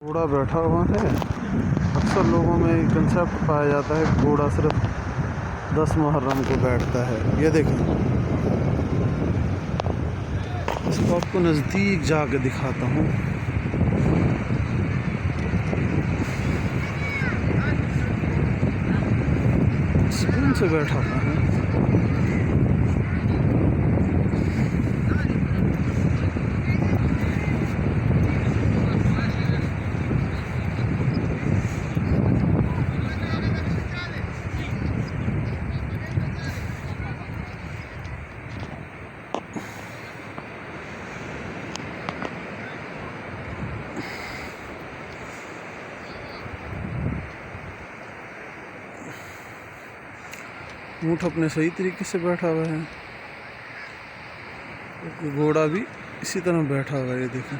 घोड़ा बैठा हुआ है। अक्सर लोगों में एक कंसेप्ट पाया जाता है घोड़ा सिर्फ 10 मुहर्रम को बैठता है। ये देखें, इसको आपको नज़दीक जाके दिखाता हूँ। सुकून से बैठा हुआ है। ऊँट अपने सही तरीके से बैठा हुआ है, घोड़ा भी इसी तरह बैठा हुआ है। ये देखें,